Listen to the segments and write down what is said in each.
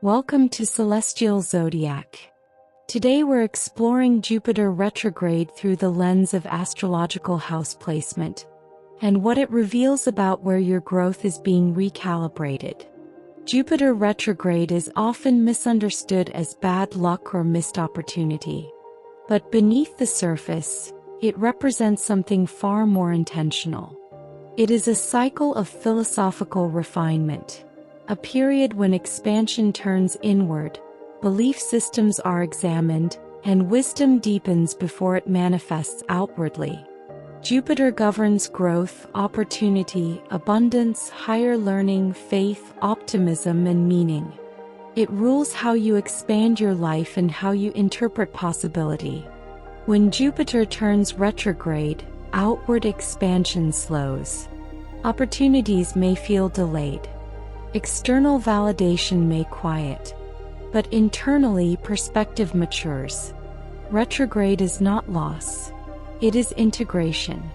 Welcome to Celestial Zodiac. Today we're exploring Jupiter retrograde through the lens of astrological house placement and what it reveals about where your growth is being recalibrated. Jupiter retrograde is often misunderstood as bad luck or missed opportunity. But beneath the surface, it represents something far more intentional. It is a cycle of philosophical refinement. A period when expansion turns inward, belief systems are examined, and wisdom deepens before it manifests outwardly. Jupiter governs growth, opportunity, abundance, higher learning, faith, optimism, and meaning. It rules how you expand your life and how you interpret possibility. When Jupiter turns retrograde, outward expansion slows. Opportunities may feel delayed. External validation may quiet, but internally perspective matures. Retrograde is not loss, it is integration.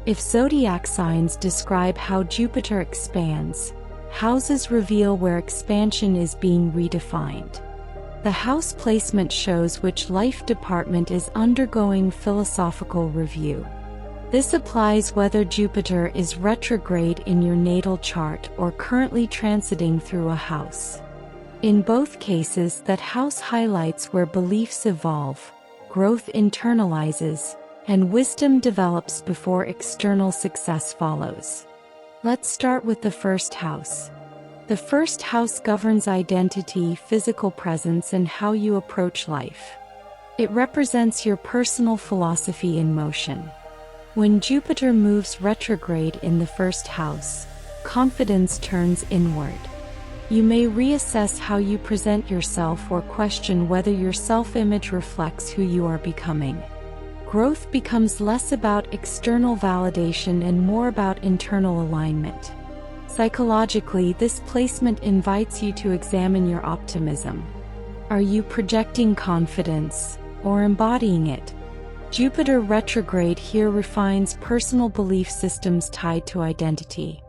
If zodiac signs describe how Jupiter expands, houses reveal where expansion is being redefined. The house placement shows which life department is undergoing philosophical review. This applies whether Jupiter is retrograde in your natal chart or currently transiting through a house. In both cases, that house highlights where beliefs evolve, growth internalizes, and wisdom develops before external success follows. Let's start with the first house. The first house governs identity, physical presence, and how you approach life. It represents your personal philosophy in motion. When Jupiter moves retrograde in the first house, confidence turns inward. You may reassess how you present yourself or question whether your self-image reflects who you are becoming. Growth becomes less about external validation and more about internal alignment. Psychologically, this placement invites you to examine your optimism. Are you projecting confidence or embodying it? Jupiter retrograde here refines personal belief systems tied to identity.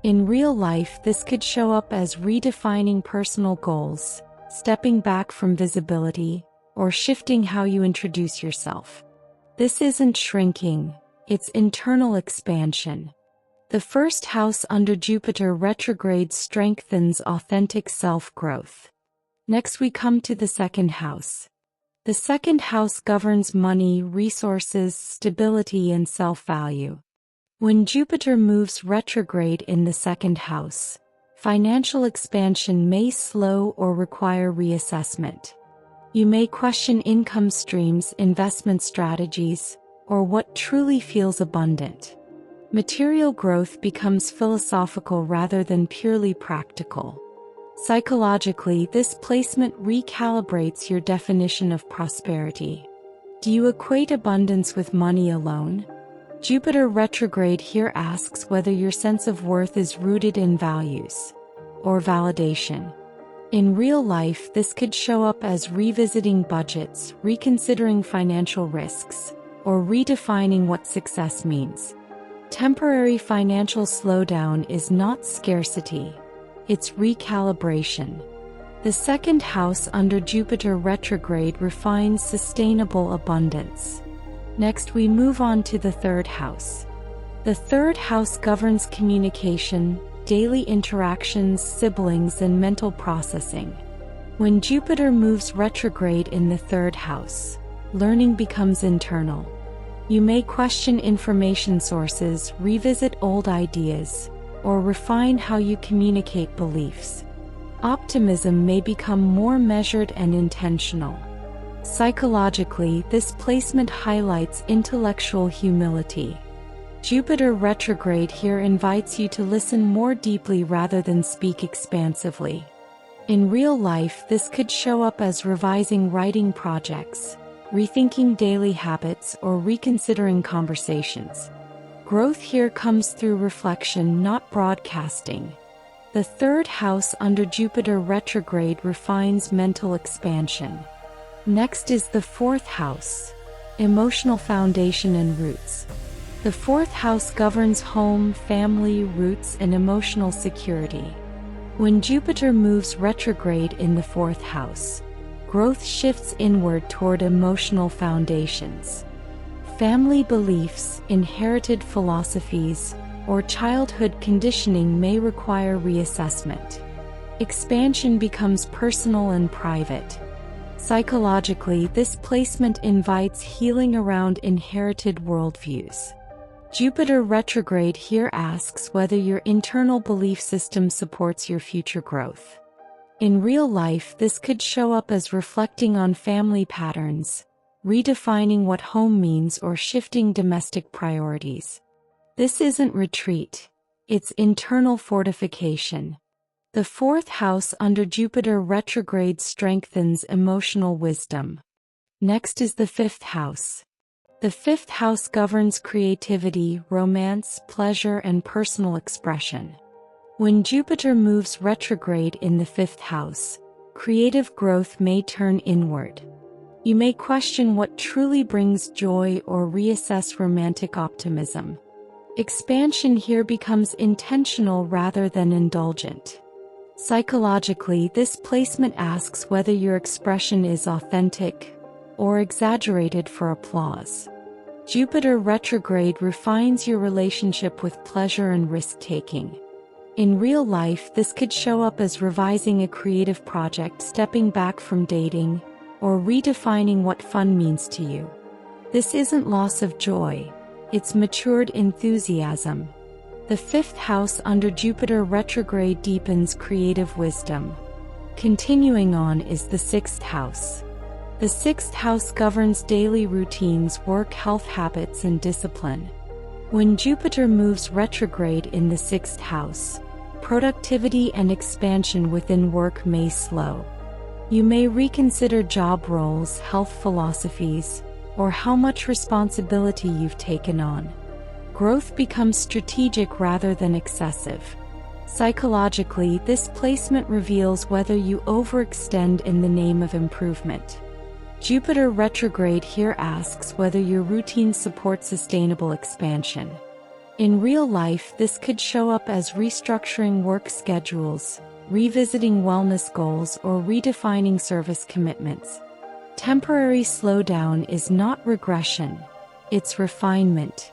In real life, this could show up as redefining personal goals, stepping back from visibility, or shifting how you introduce yourself. This isn't shrinking, it's internal expansion. The first house under Jupiter retrograde strengthens authentic self-growth. Next we come to the second house. The second house governs money, resources, stability, and self-value. When Jupiter moves retrograde in the second house, financial expansion may slow or require reassessment. You may question income streams, investment strategies, or what truly feels abundant. Material growth becomes philosophical rather than purely practical. Psychologically, this placement recalibrates your definition of prosperity. Do you equate abundance with money alone? Jupiter retrograde here asks whether your sense of worth is rooted in values or validation. In real life, this could show up as revisiting budgets, reconsidering financial risks, or redefining what success means. Temporary financial slowdown is not scarcity. It's recalibration. The second house under Jupiter retrograde refines sustainable abundance. Next we move on to the third house. The third house governs communication, daily interactions, siblings, and mental processing. When Jupiter moves retrograde in the third house, learning becomes internal. You may question information sources, revisit old ideas, or refine how you communicate beliefs. Optimism may become more measured and intentional. Psychologically, this placement highlights intellectual humility. Jupiter retrograde here invites you to listen more deeply rather than speak expansively. In real life, this could show up as revising writing projects, rethinking daily habits, or reconsidering conversations. Growth here comes through reflection, not broadcasting. The third house under Jupiter retrograde refines mental expansion. Next is the fourth house, emotional foundation and roots. The fourth house governs home, family, roots, and emotional security. When Jupiter moves retrograde in the 4th house, growth shifts inward toward emotional foundations. Family beliefs, inherited philosophies, or childhood conditioning may require reassessment. Expansion becomes personal and private. Psychologically, this placement invites healing around inherited worldviews. Jupiter retrograde here asks whether your internal belief system supports your future growth. In real life, this could show up as reflecting on family patterns, redefining what home means, or shifting domestic priorities. This isn't retreat, it's internal fortification. The 4th house under Jupiter retrograde strengthens emotional wisdom. Next is the 5th house. The 5th house governs creativity, romance, pleasure, and personal expression. When Jupiter moves retrograde in the 5th house, creative growth may turn inward. You may question what truly brings joy or reassess romantic optimism. Expansion here becomes intentional rather than indulgent. Psychologically, this placement asks whether your expression is authentic or exaggerated for applause. Jupiter retrograde refines your relationship with pleasure and risk-taking. In real life, this could show up as revising a creative project, stepping back from dating, or redefining what fun means to you. This isn't loss of joy, it's matured enthusiasm. The 5th house under Jupiter retrograde deepens creative wisdom. Continuing on is the 6th house. The 6th house governs daily routines, work, health habits, and discipline. When Jupiter moves retrograde in the 6th house, productivity and expansion within work may slow. You may reconsider job roles, health philosophies, or how much responsibility you've taken on. Growth becomes strategic rather than excessive. Psychologically, this placement reveals whether you overextend in the name of improvement. Jupiter retrograde here asks whether your routine supports sustainable expansion. In real life, this could show up as restructuring work schedules, revisiting wellness goals, or redefining service commitments. Temporary slowdown is not regression, it's refinement.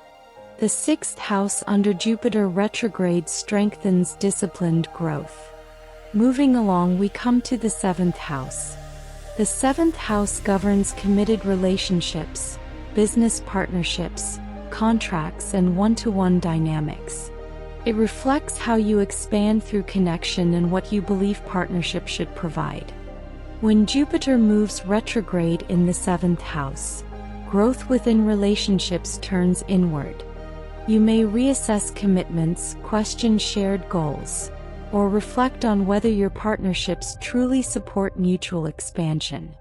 The 6th house under Jupiter retrograde strengthens disciplined growth. Moving along, we come to the 7th house. The 7th house governs committed relationships, business partnerships, contracts, and one-to-one dynamics. It reflects how you expand through connection and what you believe partnership should provide. When Jupiter moves retrograde in the 7th house, growth within relationships turns inward. You may reassess commitments, question shared goals, or reflect on whether your partnerships truly support mutual expansion.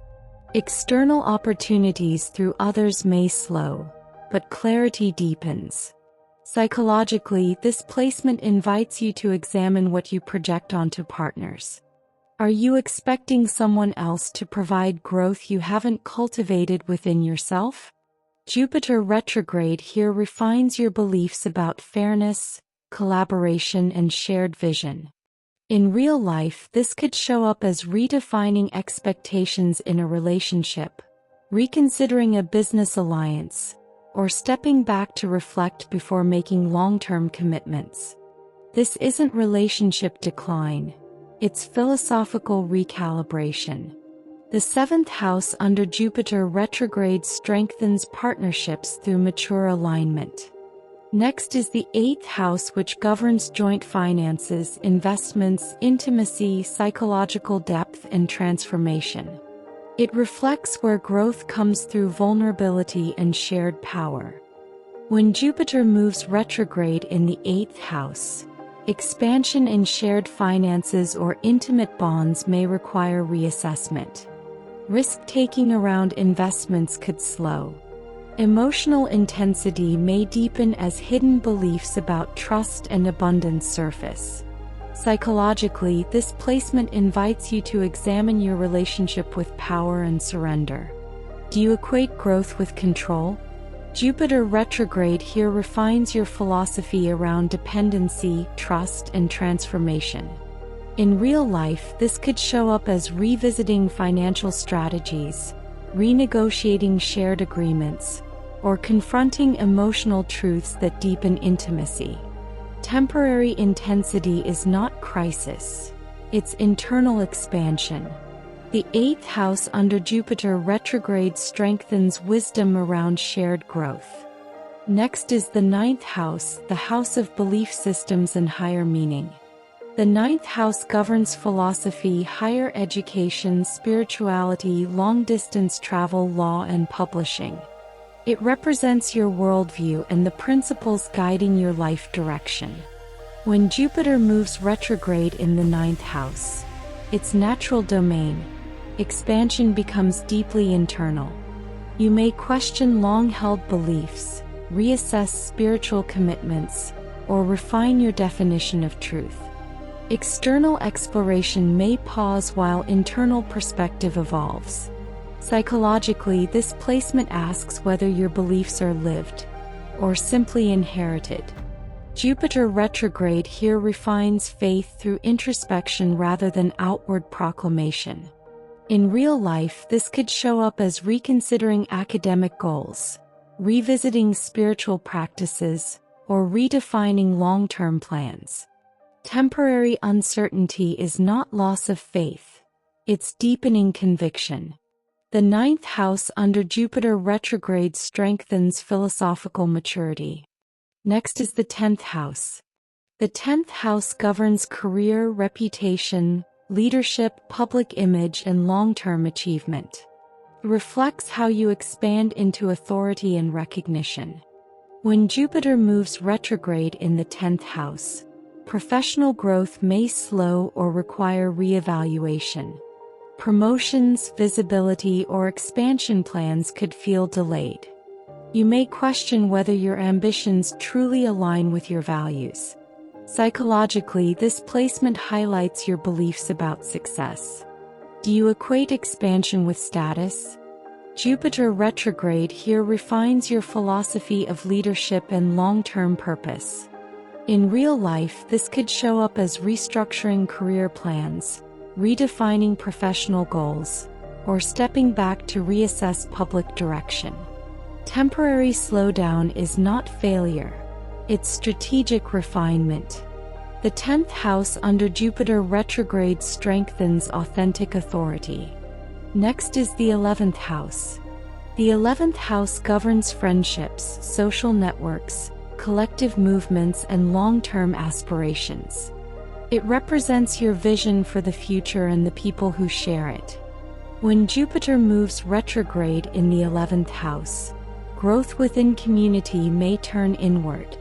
External opportunities through others may slow, but clarity deepens. Psychologically, this placement invites you to examine what you project onto partners. Are you expecting someone else to provide growth you haven't cultivated within yourself? Jupiter retrograde here refines your beliefs about fairness, collaboration, and shared vision. In real life, this could show up as redefining expectations in a relationship, reconsidering a business alliance, or stepping back to reflect before making long-term commitments. This isn't relationship decline, it's philosophical recalibration. The 7th house under Jupiter retrograde strengthens partnerships through mature alignment. Next is the 8th house, which governs joint finances, investments, intimacy, psychological depth, and transformation. It reflects where growth comes through vulnerability and shared power. When Jupiter moves retrograde in the 8th house, expansion in shared finances or intimate bonds may require reassessment. Risk-taking around investments could slow. Emotional intensity may deepen as hidden beliefs about trust and abundance surface. Psychologically, this placement invites you to examine your relationship with power and surrender. Do you equate growth with control? Jupiter retrograde here refines your philosophy around dependency, trust, and transformation. In real life, this could show up as revisiting financial strategies, renegotiating shared agreements, or confronting emotional truths that deepen intimacy. Temporary intensity is not crisis. It's internal expansion. The 8th house under Jupiter retrograde strengthens wisdom around shared growth. Next is the 9th house, the house of belief systems and higher meaning. The 9th house governs philosophy, higher education, spirituality, long-distance travel, law, and publishing. It represents your worldview and the principles guiding your life direction. When Jupiter moves retrograde in the 9th house, its natural domain, expansion becomes deeply internal. You may question long-held beliefs, reassess spiritual commitments, or refine your definition of truth. External exploration may pause while internal perspective evolves. Psychologically, this placement asks whether your beliefs are lived or simply inherited. Jupiter retrograde here refines faith through introspection rather than outward proclamation. In real life, this could show up as reconsidering academic goals, revisiting spiritual practices, or redefining long-term plans. Temporary uncertainty is not loss of faith. It's deepening conviction. The 9th house under Jupiter retrograde strengthens philosophical maturity. Next is the 10th house. The 10th house governs career, reputation, leadership, public image, and long-term achievement. It reflects how you expand into authority and recognition. When Jupiter moves retrograde in the 10th house, professional growth may slow or require reevaluation. Promotions, visibility, or expansion plans could feel delayed. You may question whether your ambitions truly align with your values. Psychologically, this placement highlights your beliefs about success. Do you equate expansion with status? Jupiter retrograde here refines your philosophy of leadership and long-term purpose. In real life, this could show up as restructuring career plans, redefining professional goals, or stepping back to reassess public direction. Temporary slowdown is not failure. It's strategic refinement. The 10th house under Jupiter retrograde strengthens authentic authority. Next is the 11th house. The 11th house governs friendships, social networks, collective movements, and long-term aspirations. It represents your vision for the future and the people who share it. When Jupiter moves retrograde in the 11th house, growth within community may turn inward.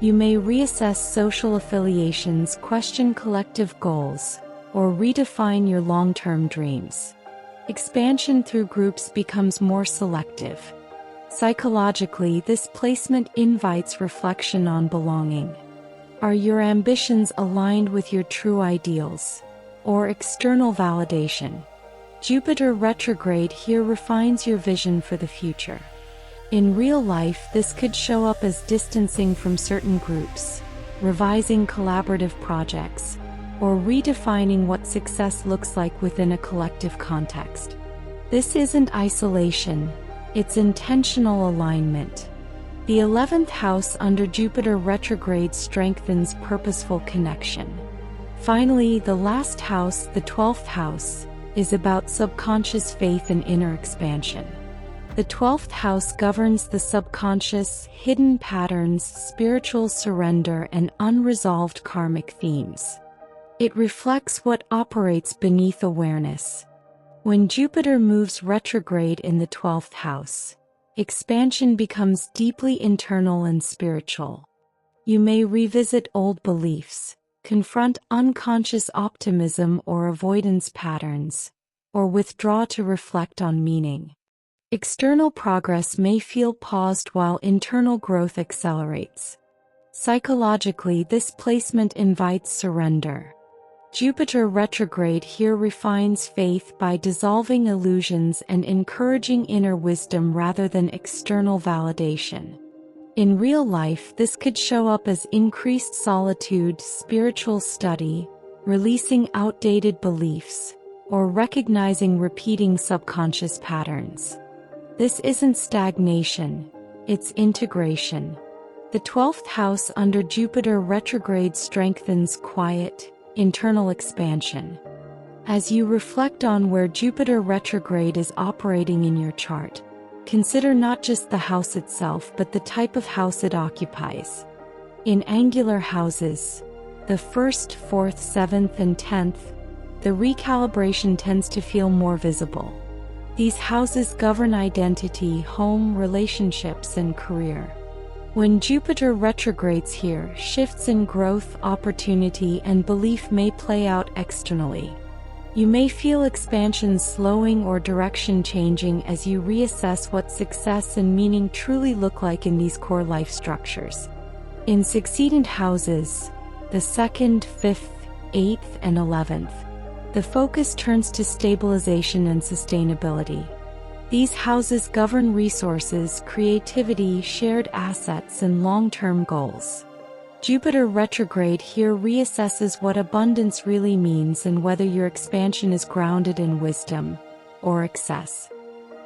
You may reassess social affiliations, question collective goals, or redefine your long-term dreams. Expansion through groups becomes more selective. Psychologically, this placement invites reflection on belonging. Are your ambitions aligned with your true ideals, or external validation? Jupiter retrograde here refines your vision for the future. In real life, this could show up as distancing from certain groups, revising collaborative projects, or redefining what success looks like within a collective context. This isn't isolation, it's intentional alignment. The 11th house under Jupiter retrograde strengthens purposeful connection. Finally, the last house, the 12th house, is about subconscious faith and inner expansion. The 12th house governs the subconscious, hidden patterns, spiritual surrender, and unresolved karmic themes. It reflects what operates beneath awareness. When Jupiter moves retrograde in the 12th house, expansion becomes deeply internal and spiritual. You may revisit old beliefs, confront unconscious optimism or avoidance patterns, or withdraw to reflect on meaning. External progress may feel paused while internal growth accelerates. Psychologically, this placement invites surrender. Jupiter retrograde here refines faith by dissolving illusions and encouraging inner wisdom rather than external validation. In real life, this could show up as increased solitude, spiritual study, releasing outdated beliefs, or recognizing repeating subconscious patterns. This isn't stagnation, it's integration. The 12th house under Jupiter retrograde strengthens quiet, internal expansion. As you reflect on where Jupiter retrograde is operating in your chart, consider not just the house itself but the type of house it occupies. In angular houses, the 1st, 4th, 7th, and 10th, the recalibration tends to feel more visible. These houses govern identity, home, relationships, and career. When Jupiter retrogrades here, shifts in growth, opportunity, and belief may play out externally. You may feel expansion slowing or direction changing as you reassess what success and meaning truly look like in these core life structures. In succeedent houses, the 2nd, 5th, 8th, and 11th, the focus turns to stabilization and sustainability. These houses govern resources, creativity, shared assets, and long-term goals. Jupiter retrograde here reassesses what abundance really means and whether your expansion is grounded in wisdom or excess.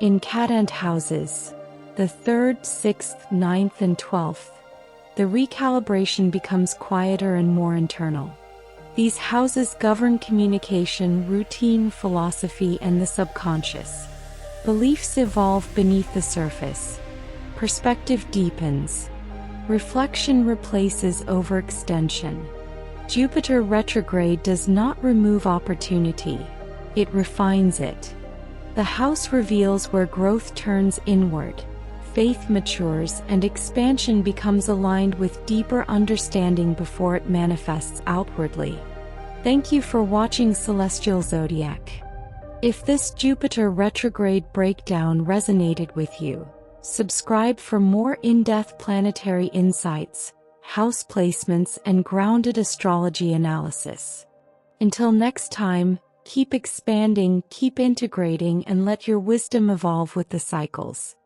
In cadent houses, the 3rd, 6th, 9th, and 12th, the recalibration becomes quieter and more internal. These houses govern communication, routine, philosophy, and the subconscious. Beliefs evolve beneath the surface. Perspective deepens. Reflection replaces overextension. Jupiter retrograde does not remove opportunity, it refines it. The house reveals where growth turns inward, faith matures, and expansion becomes aligned with deeper understanding before it manifests outwardly. Thank you for watching Celestial Zodiac. If this Jupiter retrograde breakdown resonated with you, subscribe for more in-depth planetary insights, house placements, and grounded astrology analysis. Until next time, keep expanding, keep integrating, and let your wisdom evolve with the cycles.